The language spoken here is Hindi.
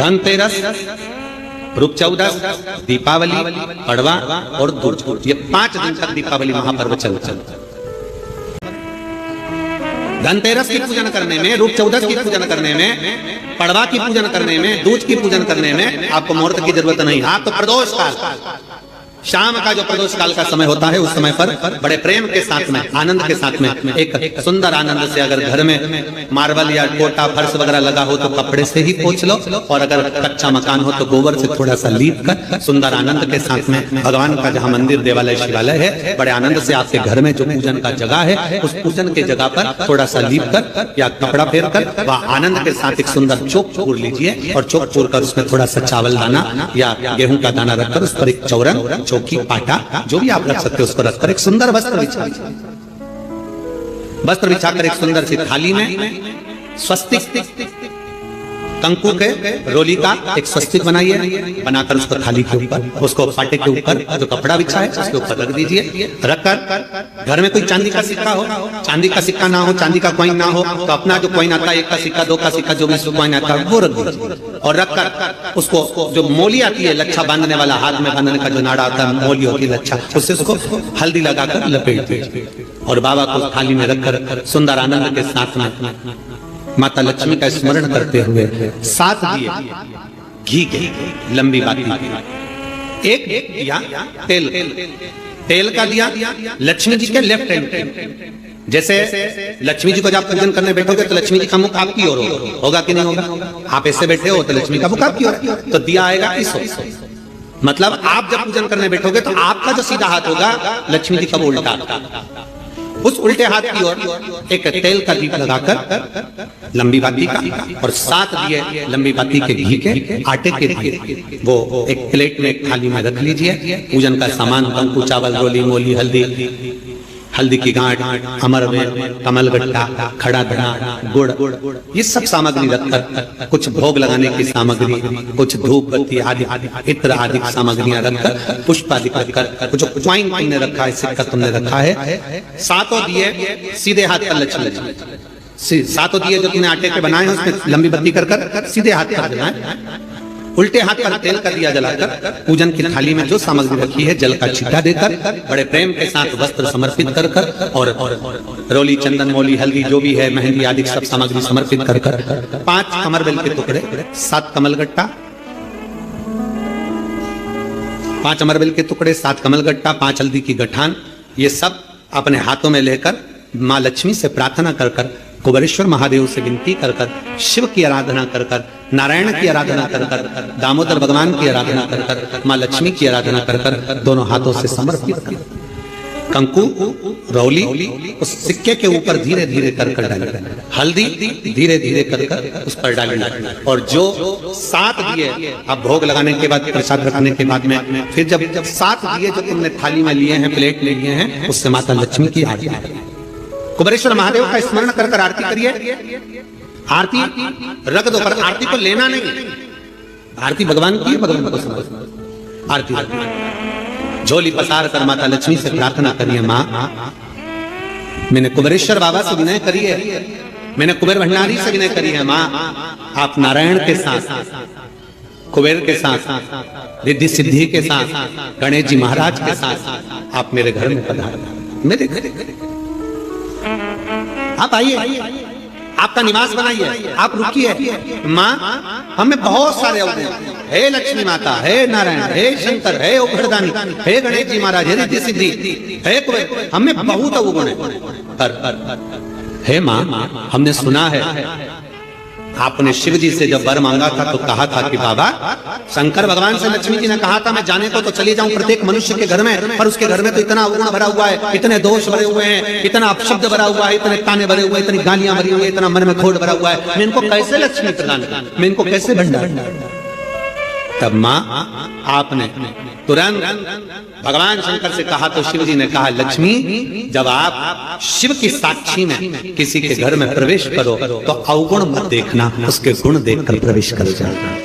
धनतेरस, रूप चौदस, दीपावली, पड़वा और दूज, ये 5 दिन तक दीपावली महापर्व चलता है। धनतेरस की पूजन करने में, रूप चौदस की पूजन करने में, पड़वा की पूजन करने में, दूज की पूजन करने में आपको मुहूर्त की जरूरत नहीं। आप तो प्रदोष काल, शाम का जो प्रदोष काल का समय होता है, उस समय पर बड़े प्रेम के साथ में, आनंद के साथ में, एक सुंदर आनंद से, अगर घर में मार्बल या कोटा फर्श वगैरह लगा हो तो कपड़े से ही पोंछ लो, और अगर कच्चा मकान हो तो गोबर से थोड़ा सा लीप कर सुंदर आनंद के साथ में भगवान का जहाँ मंदिर, देवालय, शिवालय है, बड़े आनंद से आपके घर में जो पूजन का जगह है, उस पूजन के जगह पर थोड़ा सा लीप कर या कपड़ा फेर कर वह आनंद के साथ एक सुंदर चौक चूर लीजिए, और चौक चूर कर उसमें थोड़ा सा चावल दाना या गेहूं का दाना रखकर उस पर एक चौरन, चौकी, पाटा, जो भी आप रख सकते हो उसको रखकर एक सुंदर वस्त्र बिछाकर एक सुंदर सी थाली में स्वस्तिक कंकु के रोली का एक स्वस्तिक बनाइए, बनाकर उसको थाली के ऊपर, उसको पाटे के ऊपर जो कपड़ा बिछा है उसके ऊपर रख दीजिए। रखकर घर में कोई चांदी का सिक्का हो, चांदी का सिक्का ना हो, चांदी का कॉइन ना हो, तो अपना जो कॉइन आता है, 1 का सिक्का, 2 का सिक्का, जो भी कॉइन आता है वो रख दीजिए। और रखकर उसको जो मोली आती है, लच्छा बांधने वाला, हाथ में बांधने का जो नाड़ा आता है, मोली होती है लच्छा, उससे उसको हल्दी लगाकर लपेट दीजिए और बाबा को थाली में रखकर सुंदर आनंद के साथ में माता लक्ष्मी का स्मरण करते हुए 7 दिए घी के, लंबी बाती, एक दिया तेल का दिया लक्ष्मी जी के लेफ्ट हैंड पे। जैसे लक्ष्मी जी को जब पूजन करने बैठोगे तो लक्ष्मी जी का मुख आपकी ओर होगा कि नहीं होगा? आप ऐसे बैठे हो तो लक्ष्मी का मुख आपकी ओर, तो दिया आएगा इस ओर। मतलब आप जब पूजन करने बैठोगे तो आपका जो सीधा हाथ होगा, लक्ष्मी जी का वो उल्टा, उस उल्टे हाथ की ओर एक तेल का दीप लगाकर लंबी बाती का, और 7 दिए लंबी बाती के घी के, आटे के दिए, वो एक प्लेट में, एक थाली में रख लीजिए। पूजन का सामान, कंकु, चावल, रोली, मोली, हल्दी की गांठ, अमरवेल, कमलगट्टा, खड़ा धना, गुड़, ये सब सामग्री रखकर, कुछ भोग लगाने की सामग्री, कुछ धूप बत्ती आदि इत्र आदि सामग्रियां रखकर, पुष्प आदि रखकर, कुछ कॉइन तुमने रखा है, सिक्का तुमने रखा है, 7 दिए सीधे हाथ पर लक्ष्मी, 7 दिए जो तुमने आटे के बनाए हैं उसमें लंबी बत्ती कर सीधे हाथ पर जलाएं। उल्टे हाथ पर तेल का दिया जलाकर पूजन की थाली में जो सामग्री रखी है जल का छींटा देकर, बड़े प्रेम के साथ वस्त्र समर्पित कर और रोली, चंदन, मोली, हल्दी जो भी है, मेहंदी आदि सब सामग्री समर्पित कर 5 अमरबेल के टुकड़े, 7 कमलगट्टा, 5 अमरबेल के टुकड़े, 7 कमलगट्टा, 5 हल्दी की गठान, ये सब अपने हाथों में लेकर माँ लक्ष्मी से प्रार्थना कर कुबेरेश्वर महादेव से विनती कर शिव की आराधना कर नारायण की आराधना कर दामोदर भगवान की आराधना कर माँ लक्ष्मी की आराधना कर दोनों हाथों से समर्पित कर कंकु, रौली उस सिक्के के ऊपर धीरे धीरे कर डाली, हल्दी धीरे धीरे कर उस पर डाली, और जो 7 दिए अब भोग लगाने के बाद, प्रसाद रखने के बाद में, फिर जब 7 दिए जो तुमने थाली में लिए हैं, प्लेट में लिए हैं, उससे माता लक्ष्मी की आरती, कुबेरेश्वर महादेव का स्मरण कर आरती करिए। आरती रख दो, पर आरती को लेना नहीं, आरती भगवान की है, भगवान को समझ। आरती झोली पसार कर माता लक्ष्मी से प्रार्थना करिए, माँ मैंने कुबेरेश्वर बाबा से विनय करी है, मैंने कुबेर भंडारी से विनय करी है, माँ आप नारायण के साथ, कुबेर के साथ, रिद्धि सिद्धि के साथ, गणेश जी महाराज के साथ आप मेरे घर में पधारो, मेरे घर आप आइए, आपका निवास बनाइए, आप रुकिए। माँ हमें बहुत सारे अवगुण, हे लक्ष्मी माता, हे नारायण, हे शंकर, हे उग्रदानी, हे गणेश जी महाराज, हे रिद्धि सिद्धि, हे कुबेर, हमें बहुत अवगुण है, पर हे माँ हमने सुना है आपने शिव जी से जब वर मांगा था तो कहा था कि बाबा, शंकर भगवान से लक्ष्मी जी ने कहा था मैं जाने को तो चली जाऊं प्रत्येक मनुष्य के घर में, पर उसके घर में तो इतना अवगुण भरा हुआ है, इतने दोष भरे हुए हैं, इतना अपशब्द भरा हुआ है, इतने ताने भरे हुए, इतनी गालियां भरी हुई, इतना मन में खोट भरा हुआ है, मैं इनको कैसे लक्ष्मी प्रदान करूं, मैं इनको कैसे भंडार। तब माँ आपने तुरंत भगवान शंकर से कहा तो शिव जी ने कहा, लक्ष्मी जब आप शिव की साक्षी में किसी के घर में प्रवेश करो तो अवगुण मत देखना, उसके गुण देखकर प्रवेश कर जाना।